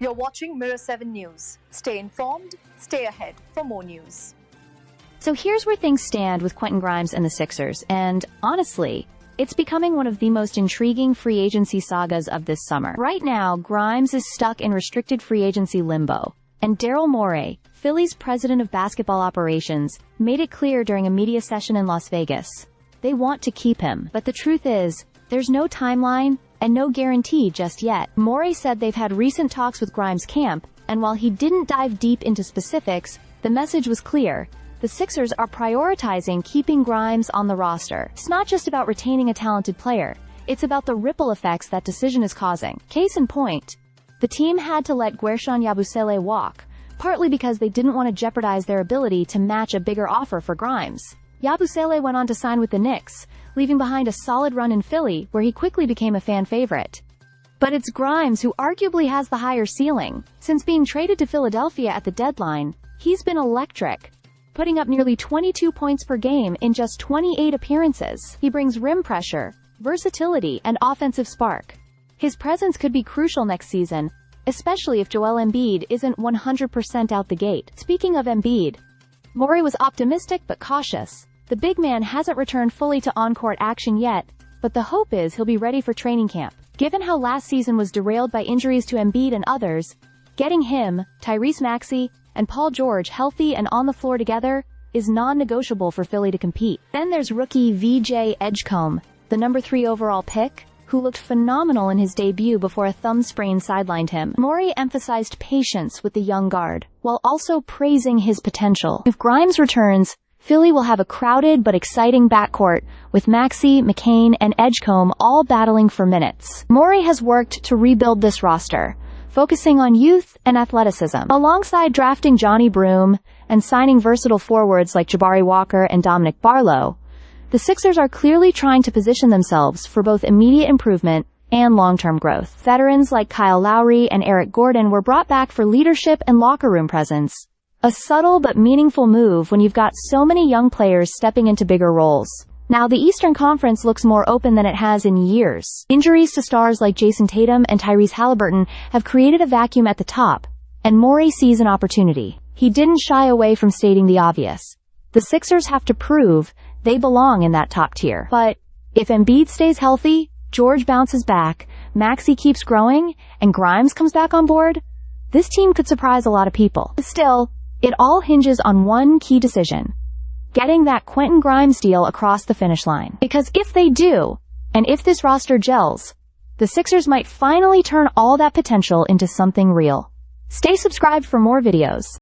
You're watching Mirror 7 News. Stay informed, stay ahead for more news. So here's where things stand with Quentin Grimes and the Sixers, and honestly, it's becoming one of the most intriguing free agency sagas of this summer. Right now, Grimes is stuck in restricted free agency limbo, and Daryl Morey, Philly's president of basketball operations, made it clear during a media session in Las Vegas. They want to keep him, but the truth is, there's no timeline and no guarantee just yet. Morey said they've had recent talks with Grimes' camp, and while he didn't dive deep into specifics, the message was clear. The Sixers are prioritizing keeping Grimes on the roster. It's not just about retaining a talented player, it's about the ripple effects that decision is causing. Case in point, the team had to let Guerschon Yabusele walk, partly because they didn't want to jeopardize their ability to match a bigger offer for Grimes. Yabusele went on to sign with the Knicks, leaving behind a solid run in Philly, where he quickly became a fan favorite. But it's Grimes who arguably has the higher ceiling. Since being traded to Philadelphia at the deadline, he's been electric, putting up nearly 22 points per game in just 28 appearances. He brings rim pressure, versatility, and offensive spark. His presence could be crucial next season, especially if Joel Embiid isn't 100% out the gate. Speaking of Embiid, Morey was optimistic but cautious. The big man hasn't returned fully to on-court action yet, but the hope is he'll be ready for training camp. Given how last season was derailed by injuries to Embiid and others, getting him, Tyrese Maxey, and Paul George healthy and on the floor together is non-negotiable for Philly to compete. Then there's rookie VJ Edgecombe, the number 3 overall pick, who looked phenomenal in his debut before a thumb sprain sidelined him. Morey emphasized patience with the young guard, while also praising his potential. If Grimes returns, Philly will have a crowded but exciting backcourt, with Maxey, McCain, and Edgecombe all battling for minutes. Morey has worked to rebuild this roster, focusing on youth and athleticism. Alongside drafting Johnny Broome and signing versatile forwards like Jabari Walker and Dominic Barlow, the Sixers are clearly trying to position themselves for both immediate improvement and long-term growth. Veterans like Kyle Lowry and Eric Gordon were brought back for leadership and locker room presence. A subtle but meaningful move when you've got so many young players stepping into bigger roles. Now the Eastern Conference looks more open than it has in years. Injuries to stars like Jason Tatum and Tyrese Halliburton have created a vacuum at the top, and Morey sees an opportunity. He didn't shy away from stating the obvious. The Sixers have to prove they belong in that top tier. But if Embiid stays healthy, George bounces back, Maxey keeps growing, and Grimes comes back on board, this team could surprise a lot of people. Still, it all hinges on one key decision: getting that Quentin Grimes deal across the finish line. Because if they do, and if this roster gels, the Sixers might finally turn all that potential into something real. Stay subscribed for more videos.